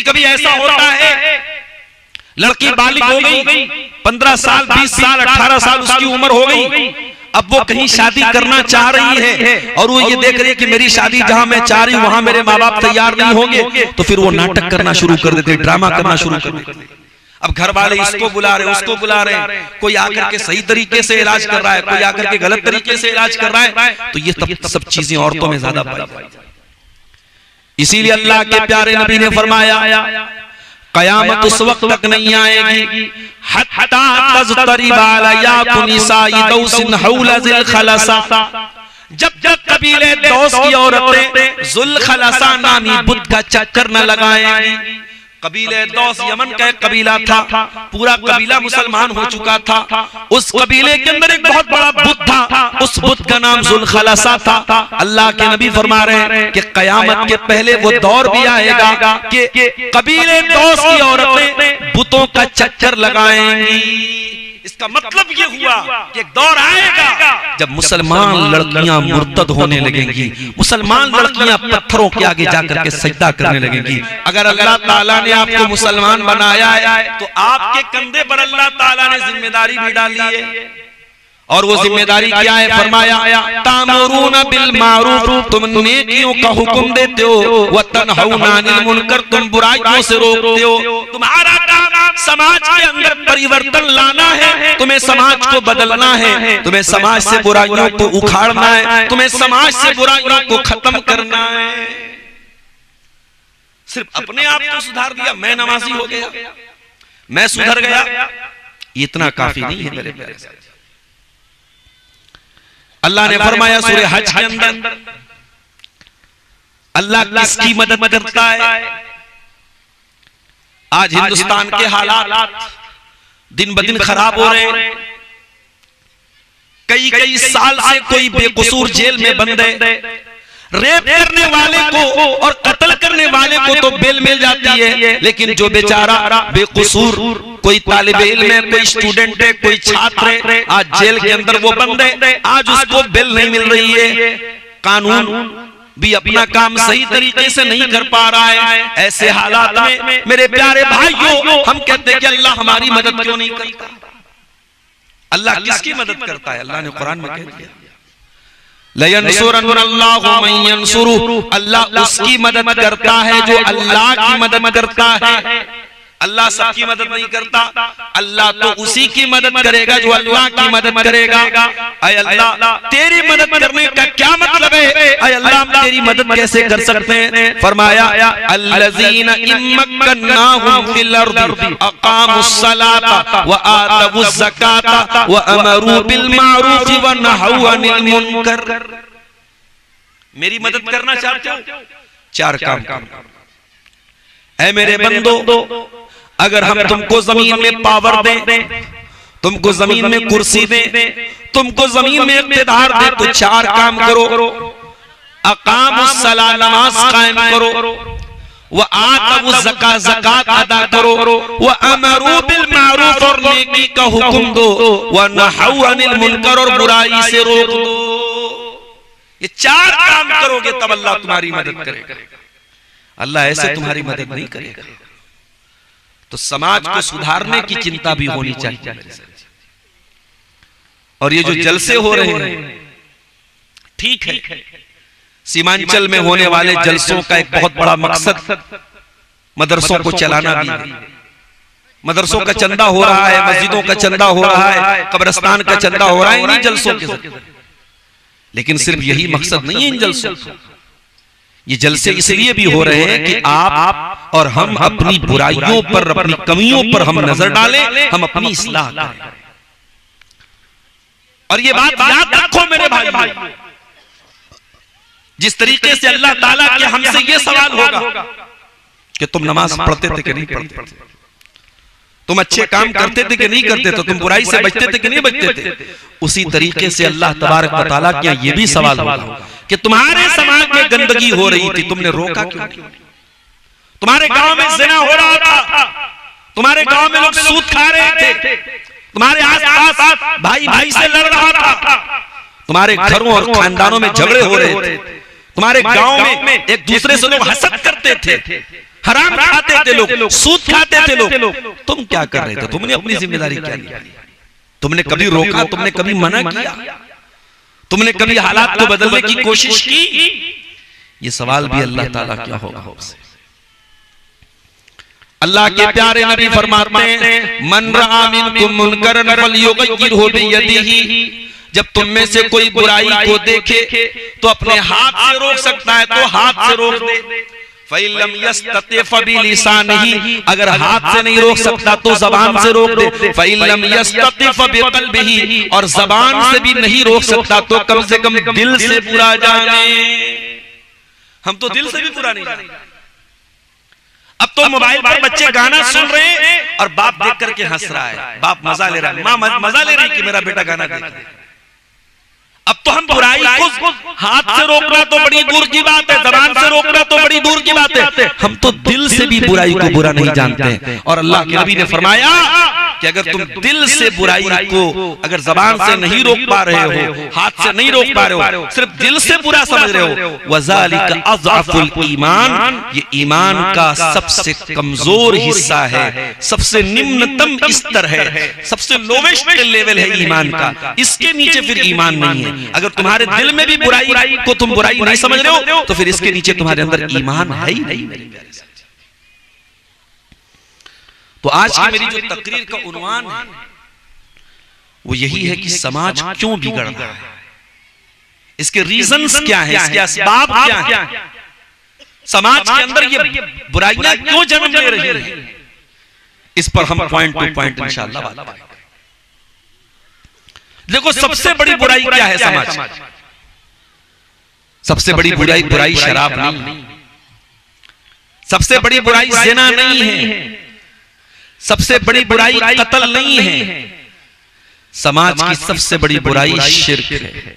कभी कभी ऐसा होता है लड़की बालिग हो गई, 15 साल 20 साल 18 साल उसकी उम्र हो गई, अब वो कहीं शादी करना चाह रही है और वो ये देख रही है कि मेरी शादी जहां मैं चाह रही हूं वहां मेरे माँ बाप तैयार नहीं होंगे, तो फिर वो नाटक करना शुरू कर देते, ड्रामा करना शुरू कर देते। अब घर वाले इसको बुला रहे उसको बुला रहे, कोई आकर के सही तरीके से इलाज कर रहा है, कोई आकर के गलत तरीके से इलाज कर रहा है, तो ये सब चीजें औरतों में ज्यादा पाई जाती है। इसीलिए अल्लाह के प्यारे नबी ने फरमाया कयामत उस वक्त तक नहीं आएगी हत्ता तज़तरिब अलयातु निसाई दौसिन हौला ज़िल खलसा, जब जब कबीले दौस की औरतें ज़ुल खलसा नामी बुत का चक्कर न लगाएंगी। कबीले दौस यमन का एक कबीला था, पूरा कबीला मुसलमान हो चुका था, उस कबीले के अंदर एक बहुत बड़ा बुत था, उस बुत का नाम ज़ुल खलसा था। अल्लाह के नबी फरमा रहे हैं कि कयामत के पहले वो दौर भी आएगा कि कबीले दौस की औरतें बुतों का चक्कर लगाएंगी। इसका मतलब ये हुआ कि एक दौर आएगा जब मुसलमान लड़कियां मुर्तद होने लगेंगी, मुसलमान लड़कियां पत्थरों के आगे जाकर के सजदा करने लगेंगी। अगर अल्लाह ताला ने आपको मुसलमान बनाया है तो आपके कंधे पर अल्लाह ताला ने जिम्मेदारी भी डाली है, और वो जिम्मेदारी क्या है? फरमाया तामुरूना बिल मारूफ, तुम नेकियों का हुक्म देते हो, व तनहौना अनिल मुनकर, तुम बुराइयों से रोकते हो। तुम्हारा काम समाज के अंदर परिवर्तन लाना है, तुम्हें समाज को बदलना है, तुम्हें समाज से बुराइयों को उखाड़ना है, तुम्हें समाज से बुराइयों को खत्म करना है। सिर्फ अपने आप को सुधार दिया, मैं नमाजी हो गया, मैं सुधर गया, इतना काफी नहीं है मेरे प्यारे साथी। अल्लाह ने फरमाया सूरह हज के अंदर अल्लाह किसकी मदद करता है? आज हिंदुस्तान के हालात दिन ब दिन खराब हो रहे हैं। कई कई साल से कोई बेकसूर जेल में बंद है, रेप करने वाले को और कत्ल करने वाले को तो बेल मिल जाती है, लेकिन जो बेचारा बेकसूर कोई तालिब इल्म है, कोई स्टूडेंट है, कोई छात्र है, आज जेल के अंदर वो बंद है, आज उसको बेल नहीं मिल रही है। कानून भी अपना काम सही तरीके से नहीं कर पा रहा है। ऐसे हालात में मेरे प्यारे भाइयों, हम कहते हैं कि अल्लाह हमारी मदद क्यों नहीं करता? अल्लाह किसकी मदद करता है? अल्लाह ने कुरान में कह दिया लयंसुरन्नल्लाहु मन यंसुरु, अल्लाह उसकी मदद करता है जो अल्लाह की मदद करता है। अल्लाह सबकी मदद नहीं करता, अल्लाह तो उसी की मदद करेगा जो अल्लाह की मदद करेगा। ऐ अल्लाह तेरी मदद करने का क्या मतलब है? ऐ अल्लाह हम तेरी मदद कैसे कर सकते हैं? फरमाया अल्लज़ीना इम्मक्कन्नाहुम फिल अर्दि अक़ामुस सलाता व आतवुज़ ज़काता व अमरू बिल मारूफ व नहौ अनिल मुनकर। मेरी मदद करना चाहते हो? चार काम करो। ऐ मेरे बंदो, अगर हम तुमको जमीन में पावर दें, तुमको जमीन में कुर्सी दें, तुमको जमीन में इक़्तिदार दें, तो चार काम करो। अक़ामुस सला, नमाज कायम करो, व आतवुज़ ज़का, ज़कात अदा करो, व अमरू बिल मारूफ, और नेकी का हुक्म दो, व नहौ अनिल मुनकर, और बुराई से रोक दो। ये चार काम करोगे तब अल्लाह तुम्हारी मदद करेगा। अल्लाह ऐसे तुम्हारी मदद नहीं करेगा। तो समाज को सुधारने की चिंता भी होनी चाहिए। और ये जो जलसे हो रहे हैं, ठीक है, सीमांचल में होने वाले जलसों का एक बहुत बड़ा मकसद मदरसों को चलाना भी है। मदरसों का चंदा हो रहा है, मस्जिदों का चंदा हो रहा है, कब्रिस्तान का चंदा हो रहा है इन्हीं जलसों के। लेकिन सिर्फ यही मकसद नहीं है इन जलसों, ये जलसे इसलिए भी हो रहे हैं कि आप और हम अपनी बुराइयों पर, अपनी कमियों पर हम नजर डालें, हम अपनी इस्लाह करें। और ये बात याद रखो मेरे भाई, जिस तरीके से अल्लाह ताला के हमसे ये सवाल होगा कि तुम नमाज पढ़ते थे कि नहीं पढ़ते थे, तुम अच्छे काम करते थे कि नहीं करते थे, तुम बुराई से बचते थे कि नहीं बचते थे, उसी तरीके से अल्लाह तबारक व तआला के ये भी सवाल होगा कि तुम्हारे समाज में गंदगी हो रही थी, तुमने रोका क्यों नहीं? तुम्हारे गांव में ज़िना हो रहा था, तुम्हारे गांव में लोग सूद खा रहे थे, तुम्हारे आस-पास भाई भाई से लड़ रहा था, तुम्हारे घरों और खानदानों में झगड़े हो रहे थे, तुम्हारे गांव में एक दूसरे से लोग हसद करते थे, हराम खाते थे लोग, सूद खाते थे लोग, तुम क्या कर रहे थे? तुमने अपनी जिम्मेदारी क्या ली? तुमने कभी रोका? तुमने कभी मना किया? तुमने कभी हालात को बदलने की कोशिश की? ये सवाल भी अल्लाह ताला क्या होगा हमसे। अल्लाह के प्यारे नबी फरमाते हैं, मन रआ मिनकुम मुनकरन फलयुगय्यिरहु बियदिही, जब तुम में से कोई बुराई को देखे तो अपने हाथ से रोक सकता है तो हाथ से रोक दे। फ़इल्लम यस्तति फ़बिलिसानिही, अगर हाथ से नहीं रोक सकता तो जबान से रोक दे। फ़इल्लम यस्तति फ़बिक़ल्बिही, और जबान से भी नहीं रोक सकता तो कम से कम दिल से बुरा जाने। हम तो दिल से भी बुरा नहीं जाने। अब तो मोबाइल पर बच्चे गाना सुन रहे हैं और बाप देख करके हंस रहा है, बाप मजा ले रहा है, माँ मजा ले रही कि मेरा बेटा गाना देख रहा है। अब तो हम बुराई को हाथ से रोकना तो बड़ी दूर की बात है, जबान से रोकना तो बड़ी दूर की बात है, हम तो दिल से भी बुराई को बुरा नहीं जानते। और अल्लाह के नबी ने फरमाया कि अगर तुम दिल से बुराई को अगर जबान से नहीं रोक पा रहे हो, हाथ से नहीं रोक पा रहे हो, सिर्फ दिल से बुरा समझ रहे हो, वज़ालिका अज़अफ़ुल ईमान, ये ईमान का सबसे कमजोर हिस्सा है, सबसे निम्नतम स्तर है, सबसे लोवेस्ट लेवल है ईमान का। इसके नीचे फिर ईमान नहीं है। अगर तुम्हारे दिल में भी बुराई को तुम बुराई नहीं समझ रहे हो तो फिर इसके नीचे तुम्हारे अंदर ईमान है ही नहीं मेरे प्यारे साथी। तो आज की मेरी जो तकरीर का उन्वान है वो यही है कि समाज क्यों बिगड़ रहा है, इसके रीजंस क्या है, इसके असबाब क्या है, समाज के अंदर ये बुराइयां क्यों जन्म ले रही है, इस पर हम पॉइंट टू पॉइंट इंशाअल्लाह बात करेंगे। देखो सबसे बड़ी बुराई क्या है समाज में? सबसे बड़ी बुराई शराब नहीं, सबसे बड़ी बुराई ज़िना नहीं है, सबसे बड़ी बुराई कत्ल नहीं है, समाज की सबसे बड़ी बुराई शिर्क है।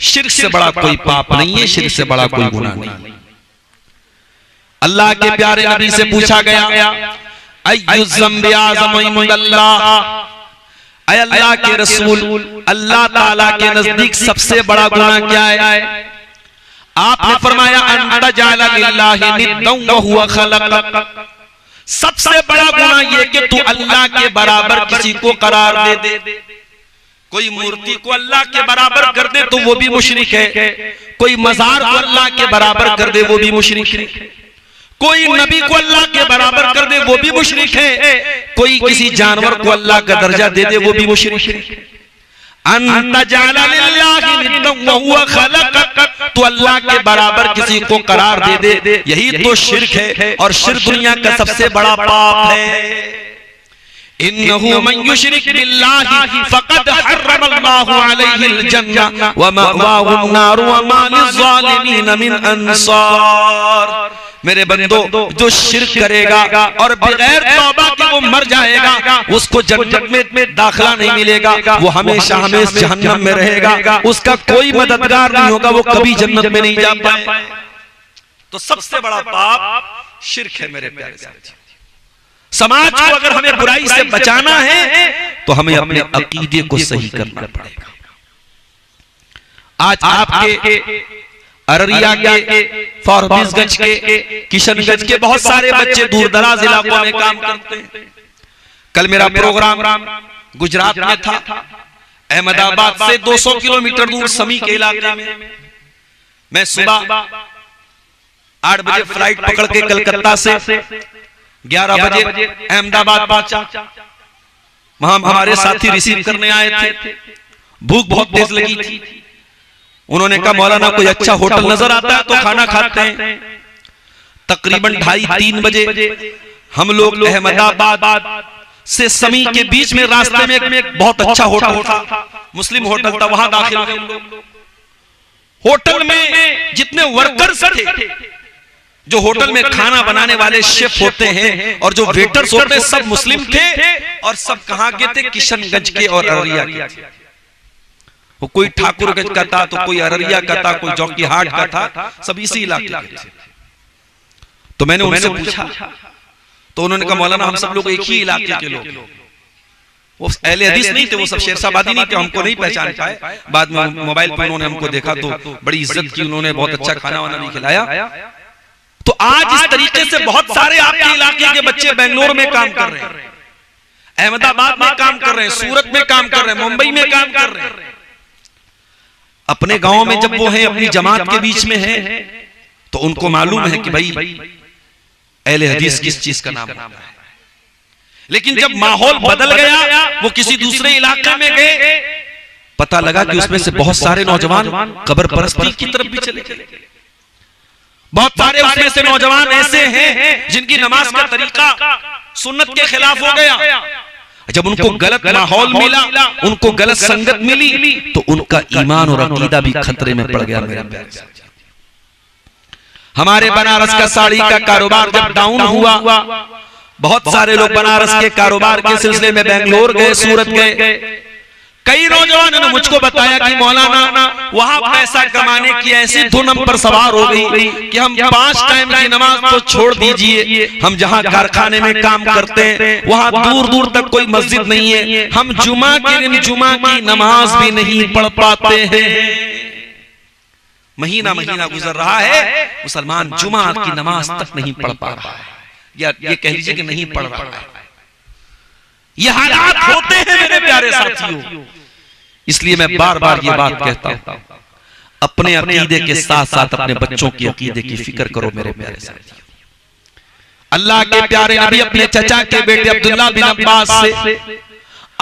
शिर्क से बड़ा कोई पाप नहीं है, शिर्क से बड़ा कोई गुनाह नहीं। अल्लाह के प्यारे नबी से पूछा गया, अय्यु ज़म्बि अअज़म इंदल्लाह, ऐ अल्लाह के रसूल, अल्लाह ताला के नजदीक सबसे बड़ा गुनाह क्या है? आपने फरमाया, अन तजअला लिल्लाहि निद्दन व हुवा खलक़क, सबसे बड़ा गुनाह ये कि तू अल्लाह के बराबर किसी को करार दे दे। कोई मूर्ति को अल्लाह के बराबर कर दे तो वो भी मुशरिक है, कोई मजार को अल्लाह के बराबर कर दे वो भी मुशरिक है, कोई नबी को अल्लाह के बराबर कर दे वो भी मुशरिक है, कोई किसी जानवर को अल्लाह का दर्जा दे दे वो भी मुशरिक है। अन तजअला लिल्लाहि निद्दन व हुवा खलक़क, तो अल्लाह के बराबर किसी को करार दे दे, यही तो शिर्क है। और शिर्क दुनिया का सबसे बड़ा पाप है। इन्नहु मन युशरिक बिल्लाहि फ़क़द हर्रमल्लाहु अलैहिल जन्नह व मअवाहुन नार व मा लिज़्ज़ालिमीन मिन अंसार। मेरे बंदो, जो शिर्क करेगा और बगैर तौबा के वो मर जाएगा, उसको जन्नत में दाखिला नहीं मिलेगा, वो हमेशा हमेशा जहन्नम में रहेगा, उसका कोई मददगार नहीं होगा, वो कभी जन्नत में नहीं जा पाए। तो सबसे बड़ा पाप शिर्क है मेरे प्यारे साथी। समाज को अगर हमें बुराई से बचाना है तो हमें अपने अकीदे को सही करना पड़ेगा। आज आपके अररिया के, फॉरबिसगंज के, किशनगंज के बहुत सारे बच्चे दूर दराज इलाकों में काम करते हैं। कल मेरा प्रोग्राम गुजरात में था, अहमदाबाद से 200 किलोमीटर दूर समी के इलाके में। मैं सुबह 8 बजे फ्लाइट पकड़ के कलकत्ता से 11 बजे अहमदाबाद पहुंचा। वहां हमारे साथी रिसीव करने आए थे। भूख बहुत तेज लगी थी। उन्होंने कहा, मौलाना कोई अच्छा होटल नजर आता है तो खाना खाते हैं। तकरीबन 2:30-3 बजे हम लोग अहमदाबाद से समी के बीच में रास्ते में एक बहुत अच्छा होटल था, मुस्लिम होटल था, वहां दाखिल हुए हम लोग। होटल में जितने वर्कर्स थे, जो होटल में खाना बनाने वाले शेफ होते हैं और जो वेटर्स होते हैं, सब मुस्लिम थे। और सब कहां के थे? किशनगंज के और अररिया के। वो कोई ठाकुरगंज का था, तो कोई अररिया का था, कोई जौकीहाट का था, सब इसी इलाके के थे। तो मैंने उनसे पूछा तो उन्होंने कहा, मौलाना हम सब लोग एक ही इलाके के लोग। वो अहले हदीस नहीं थे, वो सब शेरशाबादी नहीं थे, हमको नहीं पहचान पाए। बाद में मोबाइल पर उन्होंने हमको देखा तो बड़ी इज्जत की, उन्होंने बहुत अच्छा खाना वाना भी खिलाया। तो आज इस तरीके से बहुत सारे आपके इलाके के बच्चे बेंगलोर में काम कर रहे हैं, अहमदाबाद में काम कर रहे हैं, सूरत में काम कर रहे हैं, मुंबई में काम कर रहे हैं। अपने गांव में जब वो हैं, अपनी जमात के बीच में हैं, तो उनको मालूम है कि भाई अहले हदीस किस चीज का नाम है। लेकिन जब माहौल बदल गया, वो किसी दूसरे इलाके में गए, पता लगा कि उसमें से बहुत सारे नौजवान कब्र परस्ती की तरफ भी चले गए। बहुत सारे उसमें से नौजवान ऐसे हैं जिनकी नमाज का तरीका सुन्नत के खिलाफ हो गया। जब उनको गलत माहौल मिला, उनको गलत संगत मिली, तो उनका ईमान और अकीदा भी खतरे में पड़ गया। मेरे प्यारे, हमारे बनारस का साड़ी का कारोबार जब डाउन हुआ, बहुत सारे लोग बनारस के कारोबार के सिलसिले में बेंगलोर गए, सूरत गए। कई नौजवानों ने मुझको बताया कि मौलाना वहां पैसा कमाने की ऐसी धुन हम पर सवार हो गई कि हम 5 टाइम की नमाज तो छोड़ दीजिए, हम जहां कारखाने में काम करते हैं वहां दूर दूर तक कोई मस्जिद नहीं है, हम जुमा के दिन जुमा की नमाज भी नहीं पढ़ पाते हैं। महीना महीना गुजर रहा है, मुसलमान जुमा की नमाज तक नहीं पढ़ पा रहा है, या ये कह लीजिए कि नहीं पढ़ रहा है। ये हालात होते हैं मेरे प्यारे साथियों। इसलिए मैं बार बार ये बात कहता हूं, अपने अकीदे के साथ साथ अपने बच्चों की अकीदे की फिक्र करो मेरे प्यारे साथियों। अल्लाह के प्यारे नबी अपने चचा के बेटे अब्दुल्ला बिन अब्बास से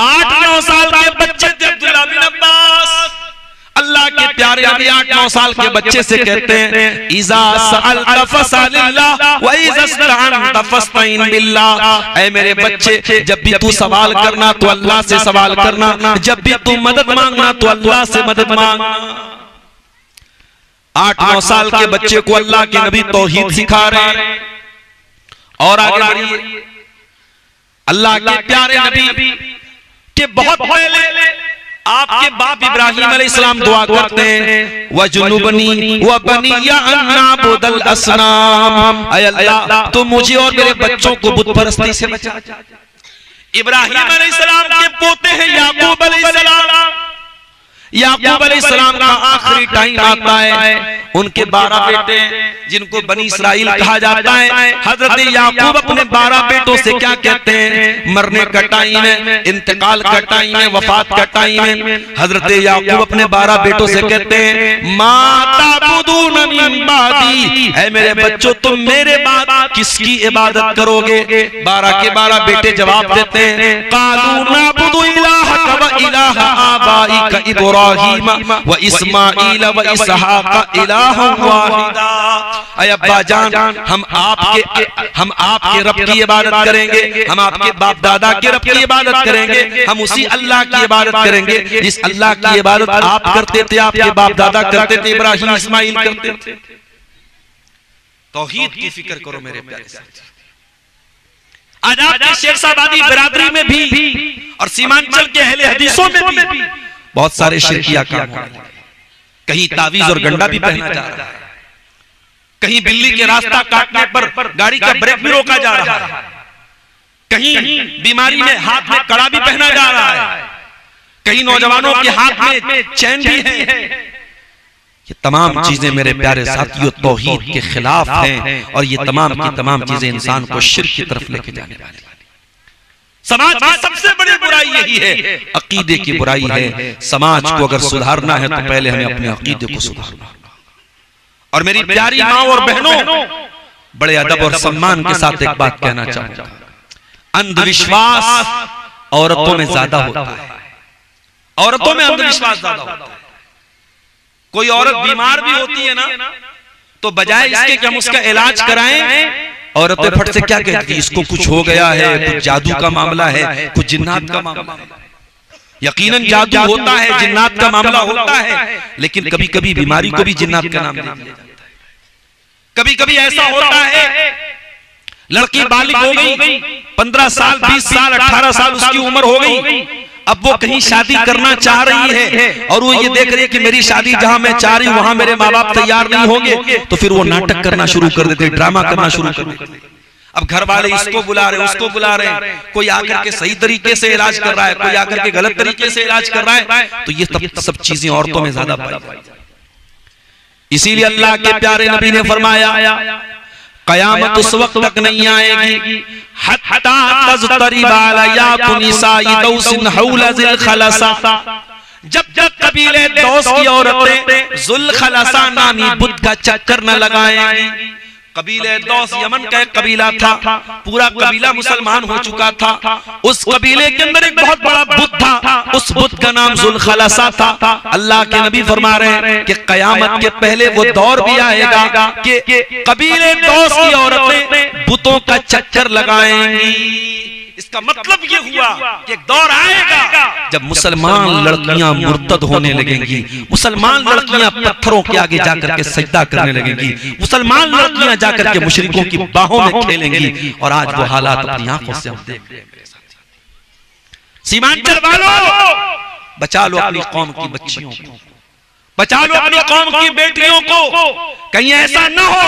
8-9 साल के बच्चे थे अब्दुल्ला बिन अब्बास, अल्लाह के प्यारे नबी 8-9 साल के बच्चे से कहते हैं, इज़ा सअलता फसअलिल्लाह व इज़ा इस्तअनता फस्तईन बिल्लाह। ऐ मेरे बच्चे, जब भी तू सवाल करना तो अल्लाह से सवाल करना, जब भी तू मदद मांगना तो अल्लाह से मदद मांगना। 8-9 साल के बच्चे को अल्लाह के नबी तौहीद सिखा रहे हैं। और आगे बढ़िए, अल्लाह के प्यारे नबी के बहुत पहले आपके बाप इब्राहिम अलैहिस्सलाम दुआ करते हैं, वजुनुबनी व बनिया अन नाबुदल असनाम। ऐ अल्लाह, तो मुझे और मेरे बच्चों को बुत परस्ती से बचा। इब्राहिम अलैहिस्सलाम के पोते हैं याकूब अलैहिस्सलाम। याकूब अलैहिस्सलाम का आखिरी टाइम आता है, उनके 12 बेटे जिनको बनी इस्राइल कहा जाता है। हजरत याकूब अपने 12 बेटों से क्या कहते हैं, मरने का टाइम है, इंतकाल का टाइम है, वफात का टाइम है। हजरत याकूब अपने 12 बेटों से कहते हैं, माता बुदून मिन बादी, है मेरे बच्चों तुम मेरे बाद किसकी इबादत करोगे। 12 के 12 बेटे जवाब देते हैं, कालू नाबुदु इलाहक व इलाह आबाइक इब्राहीम व इस्माईल व इसहाक इलाहन वाहिदा। ऐ अब्बा जान, हम आपके रब की इबादत करेंगे, हम आपके बाप दादा के रब की इबादत करेंगे, हम उसी अल्लाह की इबादत करेंगे जिस अल्लाह की इबादत आप करते थे, आपके बाप दादा करते थे, इब्राहिम इस्माइल करते थे। तौहीद की फिक्र करो मेरे प्यारे साथी। आज आपके शेरशाहबादी बिरादरी में भी और सीमांचल के अहले हदीसों में भी बहुत सारे शिरकिया काम हो रहे हैं। कहीं तावीज और गंडा भी पहना जा रहा है, कहीं बिल्ली के रास्ता काटने पर गाड़ी का ब्रेक भी रोका जा रहा है, कहीं बीमारी में हाथ में कड़ा भी पहना जा रहा है, कहीं नौजवानों के हाथ में चैन भी है। ये तमाम चीजें मेरे प्यारे साथियों तौहीद के खिलाफ हैं, और ये तमाम की तमाम चीजें इंसान को शिर्क की तरफ लेके जाने वाली। समाज की सबसे बड़ी बुराई यही है, अकीदे की बुराई है। समाज को अगर सुधारना है तो पहले हमें अपने अकीदे को सुधारना। और मेरी प्यारी माँ और बहनों, बड़े अदब और सम्मान के साथ एक बात कहना चाहूंगा, अंधविश्वास औरतों में ज्यादा होता है, औरतों में अंधविश्वास ज्यादा होता है। कोई औरत बीमार भी होती है ना, तो बजाय इसके कि हम उसका इलाज कराएं, औरतें फट से क्या कहती है, इसको कुछ हो गया है, कुछ जादू का मामला है, कुछ जिन्नात का मामला है। यकीनन जादू होता है, जिन्नात का मामला होता है, लेकिन कभी कभी बीमारी को भी जिन्नात का नाम दे दिया जाता है। कभी कभी ऐसा होता है, लड़की बालिग हो गई, 15 साल 20 साल 18 साल उसकी उम्र हो गई, अब वो कहीं शादी करना चाह रही है, और वो ये देख रही है कि मेरी शादी जहां मैं चाह रही हूं वहां मेरे माँ बाप तैयार नहीं होंगे, तो फिर वो नाटक करना शुरू कर देते, ड्रामा करना शुरू कर देते। अब घर वाले इसको बुला रहे, उसको बुला रहे, कोई आकर के सही तरीके से इलाज कर रहा है, कोई आकर के गलत तरीके से इलाज कर रहा है, तो ये सब चीजें औरतों में ज्यादा पाई जाती। इसीलिए अल्लाह के प्यारे नबी ने फरमाया, कयामत उस वक्त तक नहीं आएगी हत्ता तज़तरिबा अलयाकुन निसाई दौसिन हौला ज़िल खलसा, जब तक कबीले दौस की औरतें ज़ुल खलसा नामी बुत का चक्कर न लगाएंगी। कबीले दौस यमन का एक कबीला था, पूरा कबीला मुसलमान हो चुका था। उस कबीले के अंदर एक बहुत बड़ा बुत था, उस बुत का नाम ज़ुल खलसा था। अल्लाह के नबी फरमा रहे हैं कि कयामत के पहले वो दौर भी आएगा कि कबीले दौस की औरतें बुतों का चक्कर लगाएंगी। इसका मतलब ये हुआ कि एक दौर आएगा जब मुसलमान लड़कियां मुर्तद होने लगेंगी, मुसलमान लड़कियां पत्थरों के आगे जाकर के सजदा करने लगेंगी, मुसलमान लड़कियां जाकर के मुशरिकों की बाहों में खेलेंगी। और आज वो हालात अपनी आंखों से हम देख रहे हैं। सीमांचल वालों, बचा लो अपनी कौम की बच्चियों को, बचा लो अपनी कौम की बेटियों को। कहीं ऐसा न हो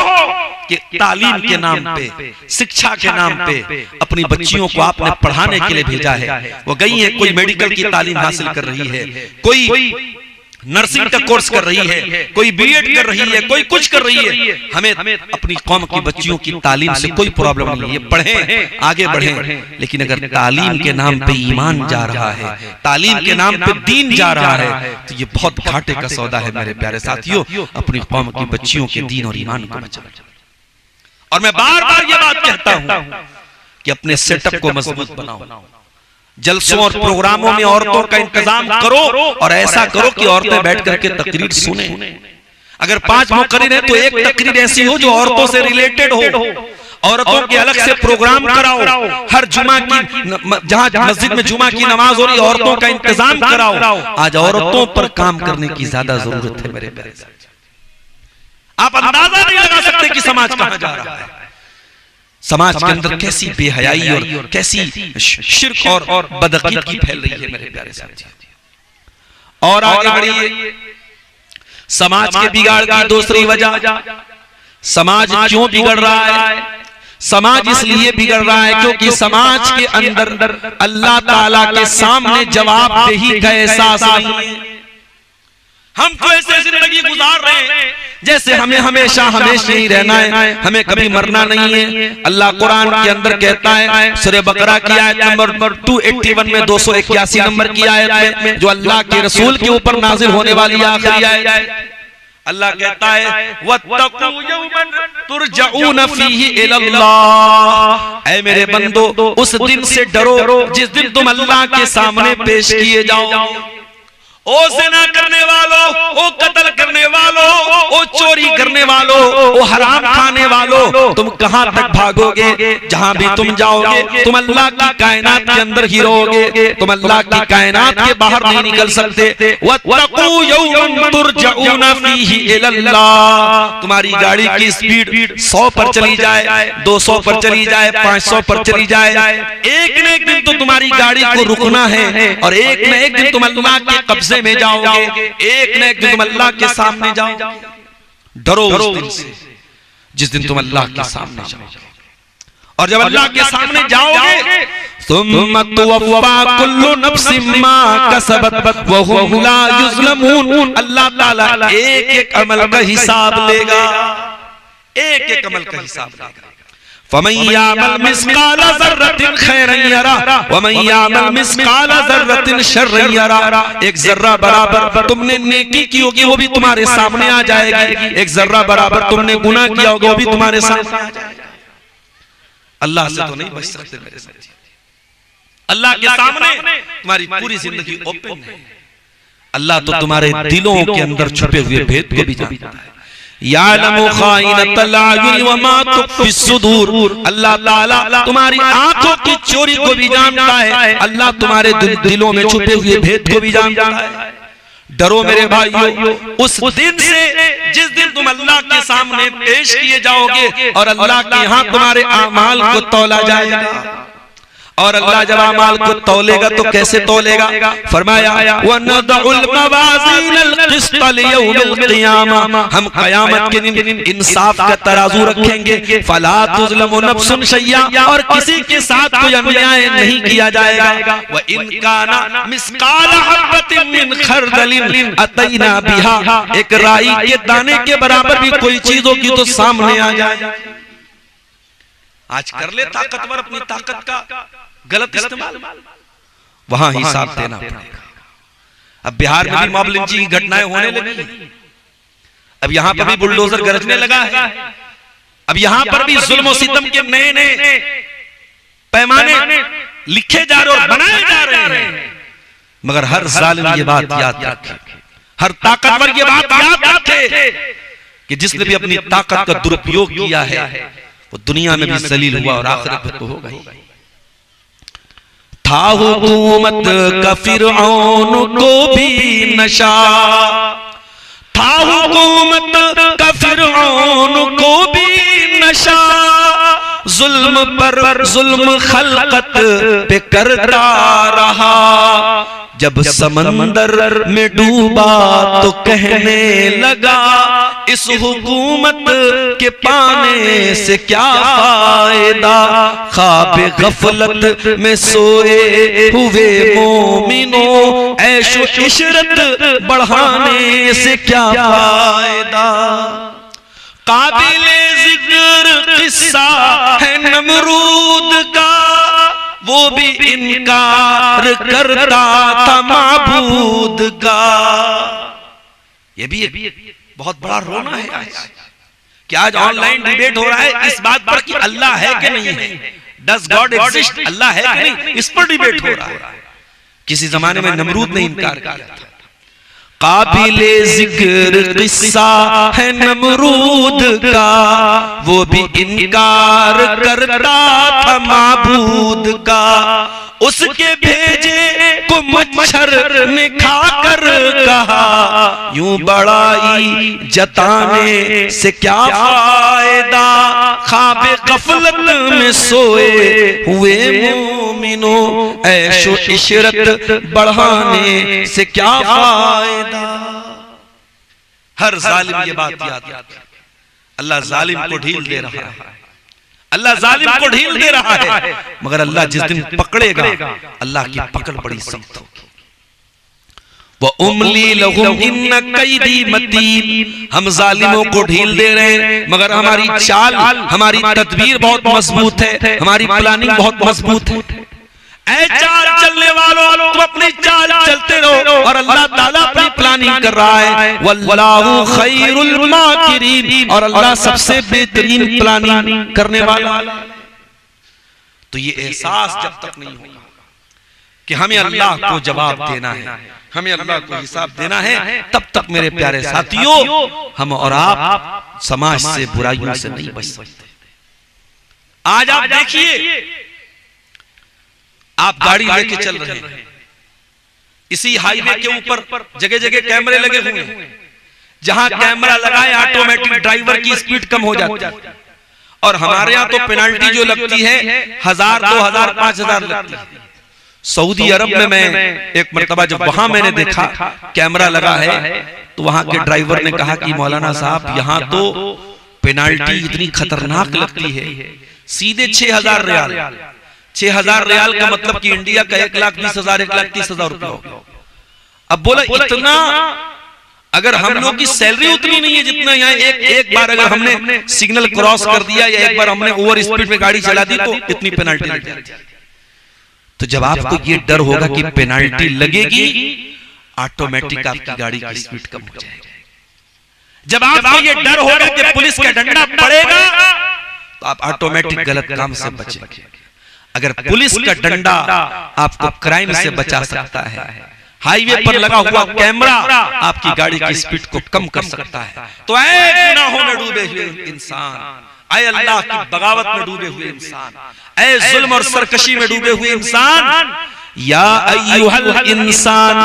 कि तालीम के नाम पे, शिक्षा के नाम पे अपनी बच्चियों को आपने पढ़ाने के लिए भेजा है, वो गई है कोई मेडिकल की तालीम हासिल कर रही है, कोई नर्सिंग का कोर्स कर रही है, कोई बीएड कर रही है, कोई कुछ कर रही है। हमें अपनी कौम की बच्चियों की तालीम से कोई प्रॉब्लम नहीं है, पढ़ें, आगे बढ़ें। लेकिन अगर तालीम के नाम पे ईमान जा रहा है, तालीम के नाम पे दीन जा रहा है, तो ये बहुत घाटे का सौदा है मेरे प्यारे साथियों। अपनी कौम की बच्चियों के दीन और ईमान को बचाओ। और मैं बार बार ये बात कहता हूं कि अपने सेटअप को मजबूत बनाओ, जलसों और प्रोग्रामों में औरतों का इंतजाम करो, और ऐसा करो कि औरतें बैठ करके तकरीर सुने। अगर 5 मुकर्रिर है तो एक तकरीर ऐसी हो जो औरतों से रिलेटेड हो। औरतों के अलग से प्रोग्राम कराओ, हर जुमा की जहां मस्जिद में जुमा की नमाज हो रही, औरतों का इंतजाम कराओ। आज औरतों पर काम करने की ज्यादा जरूरत है मेरे प्यारे साथियों। आप अंदाजा नहीं लगा सकते कि समाज कहां जा रहा है। समाज के अंदर कैसी बेहयाई और कैसी शिर्क और बदअकीदगी फैल रही है मेरे प्यारे साथियों। और आगे बढ़िए, समाज के बिगाड़ की दूसरी वजह, समाज क्यों बिगड़ रहा है? समाज इसलिए बिगड़ रहा है क्योंकि समाज के अंदर अल्लाह ताला के सामने जवाबदेही का एहसास नहीं है। हम तो ऐसे जिंदगी गुजार रहे हैं जैसे हमें हमेशा ही रहना है, हमें कभी मरना नहीं है। अल्लाह कुरान के अंदर कहता है, सूरह बकरा की आयत नंबर 281 में 281 नंबर की आयत में, जो अल्लाह के रसूल के ऊपर नाजिल होने वाली आखिरी आयत, अल्लाह कहता है वत्तकू यौमन तुरजऊन फीही इलल्लाह। ऐ मेरे बंदो, उस दिन से डरो जिस दिन तुम अल्लाह के सामने पेश किए जाओ। ओ ज़िना करने वालों, ओ कत्ल करने वालों, ओ चोरी करने वालों, ओ हराम खाने वालों, तुम कहां तक भागोगे? जहां भी तुम जाओगे तुम अल्लाह की कायनात के अंदर ही रहोगे, तुम अल्लाह की कायनात के बाहर नहीं निकल सकते। वत्तकू यौमन तुरजऊन फीही इलल्लाह। तुम्हारी गाड़ी की स्पीड 100 पर चली जाए, 200 पर चली जाए, 500 पर चली जाए, एक न एक दिन तो तुम्हारी गाड़ी को रुकना है, और एक न एक दिन तुम अल्लाह के कब्जे में जाओगे, एक न एक दिन तुम अल्लाह के सामने जाओगे। डरो उस दिन से जिस दिन तुम अल्लाह के सामने जाओगे। और जब अल्लाह के सामने जाओगे, सुम्मा तुवफ़्फ़ा कुल्लु नफ्सिम मा कसबत व हुम ला युज़लमून। अल्लाह ताला एक एक अमल का हिसाब लेगा, एक एक अमल का हिसाब लेगा। फमन यामल मिस्काला ज़र्रतिन खैरन यरा वमन यामल मिस्काला ज़र्रतिन शर्रन यरा। एक जर्रा बराबर तुमने नेकी की होगी वो भी तुम्हारे सामने आ जाएगी, एक जर्रा बराबर तुमने गुनाह किया होगा वो भी तुम्हारे सामने आ जाएगा। अल्लाह से तो नहीं बच सकते मेरे साथी। अल्लाह के सामने तुम्हारी पूरी जिंदगी ओपन है। अल्लाह तो तुम्हारे दिलों के अंदर छुपे हुए भेद को भी जानता है। यालमु खाइनतल अयुन व मा तुख्फिस सुदूर। अल्लाह ताला तुम्हारी आंखों की चोरी को भी जानता है, अल्लाह तुम्हारे दिलों में छुपे हुए भेद को भी जानता है। डरो मेरे भाइयों उस दिन से जिस दिन तुम अल्लाह के सामने पेश किए जाओगे और अल्लाह के यहाँ तुम्हारे आमाल को तौला जाएगा। और अल्लाह जब अमाल को तौलेगा तो कैसे तौलेगा? फरमाया वनदउल मवाज़ीनल क़िस्त लियौमिल क़ियामा। हम क़यामत के दिन इंसाफ का तराजू रखेंगे। फला तुज़लमु नफ्सुन शैया। और किसी के साथ कोई अन्याय नहीं किया जाएगा। व इन काना मिस्काल हब्बतिन मिन खरदलिन अतैना बिहा। एक राई के दाने के बराबर भी कोई चीज होगी तो सामने आ जाए। आज कर ले ताकतवर अपनी ताकत का गलत इस्तेमाल, वहां हिसाब देना पड़ेगा। अब बिहार में भी मॉब लिंचिंग की घटनाएं होने लगी, अब यहां पर भी बुलडोजर गरजने लगा है, अब यहां पर भी जुल्म और सितम के नए नए पैमाने लिखे जा रहे और बनाए जा रहे हैं। मगर हर जालिम ये बात याद रखे, हर ताकतवर ये बात याद रखे कि जिसने भी अपनी ताकत का दुरुपयोग किया है वो दुनिया में भी जलील हुआ और आखिरत में तो होगा ही। था हुकूमत का फिरऔन को भी नशा, था हुकूमत का फिरऔन को भी नशा, जुल्म पर जुल्म खलकत पे करता रहा। जब समंदर में डूबा तो कहने लगा, इस हुकूमत के पाने से क्या फायदा। ख्वाब गफलत में सोए हुए मोमिनों, ऐशो इशरत बढ़ाने से क्या फायदा। काबिले जिक्र किस्सा है नमरूद का, वो भी इनकार करता था माबूद का। ये भी बहुत बड़ा रोना है आज कि आज ऑनलाइन डिबेट हो रहा है इस बात पर कि अल्लाह है कि नहीं है, डज गॉड एग्जिस्ट, अल्लाह है कि नहीं, इस पर डिबेट हो रहा है। किसी जमाने में नमरूद ने इनकार किया था। काबिले जिक्र किस्सा है नमरूद का, वो भी इनकार करता था माबूद का। उसके भेजे को मच्छर ने खाकर कहा, यूं बड़ाई जताने से क्या फायदा। ख्वाब गफलत में सोए हुए मोमिनों, ऐशो इशरत बढ़ाने से क्या फायदा। हर जालिम ये बात याद रखे, अल्लाह जालिम को ढील दे रहा है, अल्लाह जालिम को ढील दे रहा है। मगर अल्लाह जिस दिन पकड़ेगा, अल्लाह की पकड़ बड़ी सख्त होगी। वो उमली लहुम इन्न कैदी मतीन, हम जालिमों को ढील दे रहे हैं मगर हमारी चाल, हमारी तदबीर बहुत मजबूत है, हमारी प्लानिंग बहुत मजबूत है। ऐ चाल चलने वालों, तुम अपनी चाल चलते रहो और अल्लाह ताला अपनी प्लानिंग कर रहा है। वल्लाहु खैरुल माकिरीन, और अल्लाह सबसे बेहतरीन प्लानिंग करने वाला। तो ये एहसास जब तक नहीं होगा कि हमें अल्लाह को जवाब देना है, हमें अल्लाह को हिसाब देना है, तब तक मेरे प्यारे साथियों हम और आप समाज से बुराइयों से नहीं बच सकते। आज आप देखिए, आप गाड़ी लेके चल रहे हैं, इसी हाईवे के ऊपर जगह जगह कैमरे लगे हुए हैं, जहां कैमरा लगाए ऑटोमेटिक ड्राइवर की स्पीड कम हो जाती है। और हमारे यहाँ तो पेनाल्टी जो लगती है 1000, 2000, 5000 लगती है। सऊदी अरब में मैं एक मर्तबा जब वहां मैंने देखा कैमरा लगा है, तो वहां के ड्राइवर ने कहा कि मौलाना साहब यहाँ तो पेनाल्टी इतनी खतरनाक लगती है, सीधे 6000 रियाल। 6000 रियाल का मतलब कि इंडिया का 1,20,000, 1,30,000 रुपया हो गया। अब बोला इतना, अगर हम लोग की सैलरी उतनी नहीं है जितना यहाँ एक बार अगर हमने सिग्नल क्रॉस कर दिया या एक बार हमने ओवर स्पीड में गाड़ी चला दी तो इतनी पेनाल्टी लग जाती है। तो जब आपको ये डर होगा कि पेनाल्टी लगेगी, ऑटोमेटिक आपकी गाड़ी की स्पीड कम हो जाएगी। जब आपको ये डर होगा कि पुलिस का डंडा पड़ेगा, तो आप ऑटोमेटिक गलत काम से बचेंगे। अगर पुलिस का डंडा आपको क्राइम से बचा सकता है, हाईवे पर लगा हुआ कैमरा आपकी गाड़ी की स्पीड को कम कर सकता है, तो ऐ गुनाहों में डूबे हुए इंसान, ऐ अल्लाह की बगावत में डूबे हुए इंसान, ऐ जुल्म और सरकशी में डूबे हुए इंसान, या अय्युहल इंसान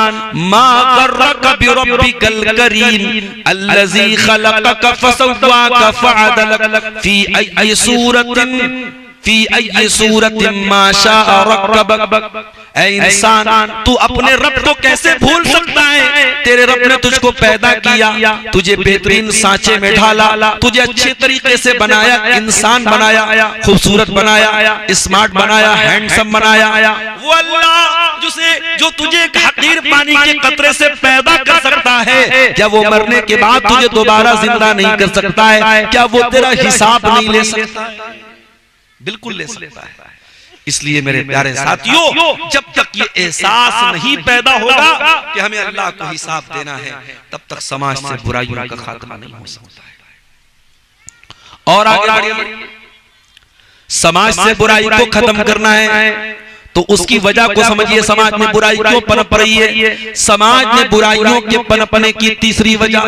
मा गर्रका बिरब्बिकल करीम अल्लज़ी खलक़का फसव्वाका फअदलक फी अय्यि सूरतिन मा शाअ रक्कबक। ऐ इंसान, तू अपने रब को कैसे भूल सकता है? तेरे रब ने तुझको पैदा किया, तुझे बेहतरीन सांचे में ढाला, तुझे अच्छे तरीके से बनाया, इंसान बनाया, खूबसूरत बनाया, स्मार्ट बनाया, हैंडसम बनाया। वो अल्लाह जो तुझे हकीर पानी के कतरे से पैदा कर सकता है, क्या वो मरने के बाद तुझे दोबारा जिंदा नहीं कर सकता है? क्या वो तेरा हिसाब नहीं ले सकता है? बिल्कुल ले सकता है। इसलिए मेरे प्यारे साथियों, जब तक ये एहसास नहीं पैदा होगा कि हमें अल्लाह को हिसाब देना है, तब तक समाज से बुराइयों का खात्मा नहीं हो सकता है। और आगे समाज से बुराई को खत्म करना है तो उसकी वजह को समझिए। समाज में बुराई क्यों पनप रही है? समाज में बुराइयों के पनपने की तीसरी वजह,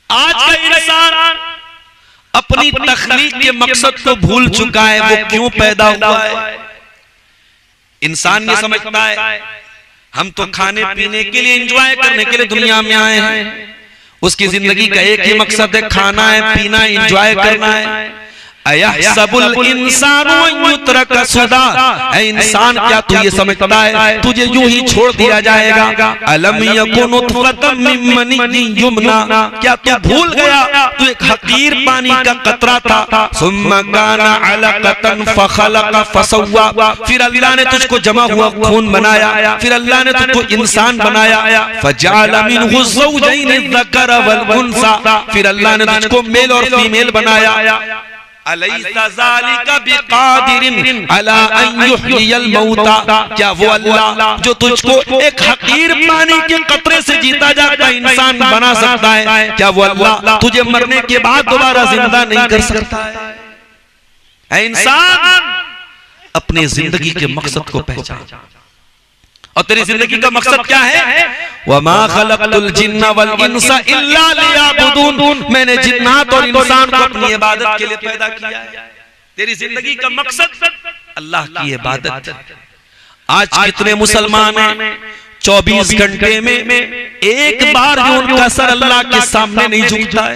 आज का इंसान अपनी तख्लीक के मकसद को भूल चुका है। वो क्यों पैदा हुआ है? इंसान ये समझता है हम तो खाने पीने के लिए, एंजॉय करने के लिए दुनिया में आए हैं। उसकी जिंदगी का एक ही मकसद है, खाना है, पीना, एंजॉय करना है। अयहसबुल इंसानु अन युत्रका सुदा, ऐ इंसान क्या तू ये समझता है तुझे यूं ही छोड़ दिया जाएगा? अलम यकुन नुतफतम मिन मनिय्यिन युमना, क्या तू भूल गया तू एक हकीर पानी का कतरा था। सुम्मा काना अलकतन फखलक फसव्वा, फिर अल्लाह ने तुझको जमा हुआ खून बनाया, फिर अल्लाह ने तुझको इंसान बनाया। फजअल मिनहु ज़ौजैन अज़्ज़कर वल उन्सा, फिर अल्लाह ने तुझको मेल और फीमेल बनाया। अलैसा ज़ालिका बिक़ादिरिन अला अन युहयिल मौता, क्या वो अल्लाह जो तुझको एक हकीर पानी के कतरे से जीता जाता इंसान बना सकता है, क्या वो अल्लाह तुझे मरने के बाद दोबारा जिंदा नहीं कर सकता है? ऐ इंसान, अपने जिंदगी के मकसद को पहचान। और तेरी जिंदगी का मकसद क्या है? वमा खलक़तुल जिन्ना वल इंसा इल्ला लियअबुदून, मैंने जिन्नात और इंसान को अपनी इबादत के लिए पैदा किया है। तेरी जिंदगी का मकसद अल्लाह की इबादत। आज कितने मुसलमान हैं 24 घंटे में एक बार भी उनका सर अल्लाह के सामने नहीं झुकता है,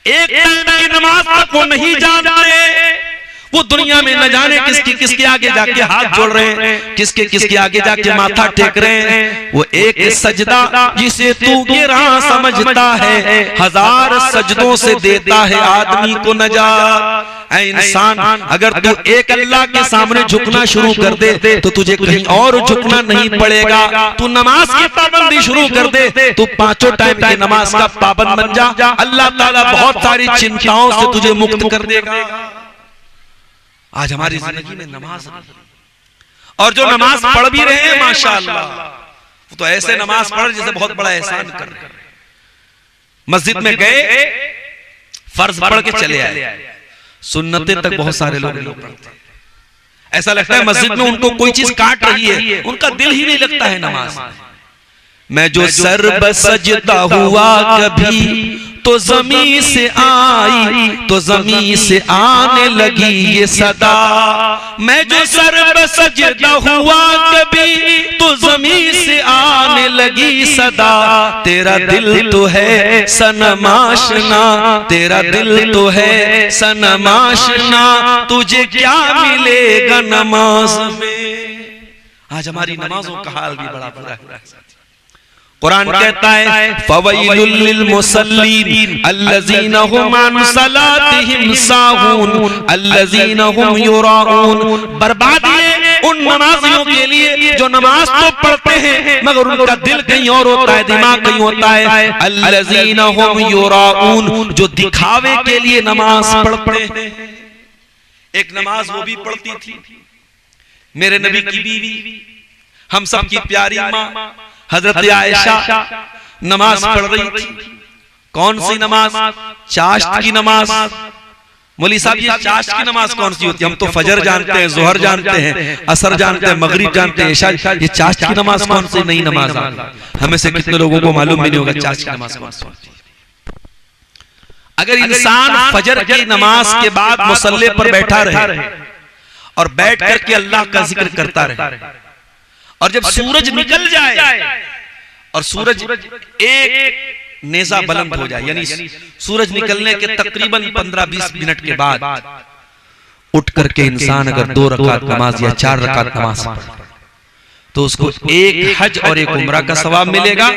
एक टाइम की नमाज तक वो नहीं जानते। वो दुनिया में न जाने किसके आगे जाके हाथ जोड़ रहे हैं, किसके आगे जाके माथा टेक रहे हैं। वो एक सजदा जिसे तू गिरा समझता है, 1000 सजदों से देता है आदमी को नजात। ऐ इंसान, अगर तू एक अल्लाह के सामने झुकना शुरू कर दे तो तुझे कहीं और झुकना नहीं पड़ेगा। तू नमाज की पाबंदी शुरू कर दे, तू 5 टाइम की नमाज का पाबंद बन जा, अल्लाह ताला बहुत सारी चिंताओं से तुझे मुक्त कर देगा। आज हमारी जिंदगी में नमाज, और जो नमाज पढ़ भी रहे हैं माशाअल्लाह, वो तो ऐसे नमाज पढ़ जैसे बहुत बड़ा एहसान कर रहे हैं। मस्जिद में गए, फर्ज पढ़ के चले आए, सुन्नतें तक बहुत सारे लोग नहीं पढ़ते। ऐसा लगता है मस्जिद में उनको कोई चीज काट रही है, उनका दिल ही नहीं लगता है नमाज में। मैं जो सर बसजदा हुआ कभी तो ज़मीं से आई, तो ज़मीं से आने लगी ये सदा। मैं जो सर बसजदा हुआ कभी तो ज़मीं से आने लगी सदा। तेरा दिल तो है सनम आशना, तेरा दिल तो है सनम आशना, तुझे क्या मिलेगा नमाज में। आज हमारी नमाजों का हाल भी बड़ा बुरा है। कुरान कहता है फवैलुल लिल मुसल्लीन अल्लज़ीना हुम अन सलातिहिम साहून अल्लज़ीना हुम युराऊन, बर्बादी है उन नमाजियों के लिए जो नमाज तो पढ़ते हैं मगर उनका दिल कहीं और होता है, दिमाग कहीं होता है। अल्लज़ीना हुम युराऊन, जो दिखावे के लिए नमाज पढ़ते हैं। एक नमाज वो भी पढ़ती थी, मेरे नबी की बीवी, हम सब की प्यारी माँ हजरत आयशा नमाज पढ़ रही थी। कौन सी नमाज? चाश्त की नमाज। मौलवी साहब ये चाश्त की नमाज कौन सी होती है? हम तो फजर जानते हैं, जोहर जानते हैं, असर जानते हैं, मगरिब जानते हैं, इशा। ये चाश्त की नमाज कौन सी नई नमाज? हमें से कितने लोगों को मालूम भी नहीं होगा चाश्त की नमाज कौन सी होती है। अगर इंसान फजर की नमाज के बाद मुसल्ले पर बैठा रहे और बैठ करके अल्लाह का जिक्र करता रहे, और जब सूरज निकल जाए और सूरज एक नेजा बुलंद हो जाए, यानी सूरज निकलने के तकरीबन 15-20 मिनट के बाद उठ करके इंसान अगर 2 रकात नमाज या 4 रकात नमाज पढ़े तो उसको एक हज और एक उम्रा का सवाब मिलेगा।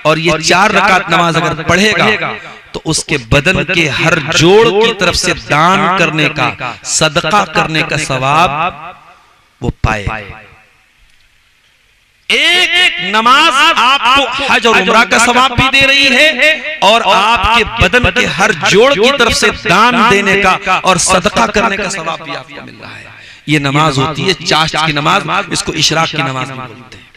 और ये 4 रकात नमाज अगर पढ़ेगा तो उसके बदन के हर जोड़ की तरफ से दान करने का, सदका करने का सवाब वो पाएगा। एक नमाज आपको हज और उम्रा का सवाब भी दे रही है और आपके बदन के हर जोड़ की तरफ से दान देने का और सदका करने का सवाब भी आपको मिल रहा है। ये नमाज होती है चाश्त की नमाज, इसको इशराक की नमाज भी बोलते हैं।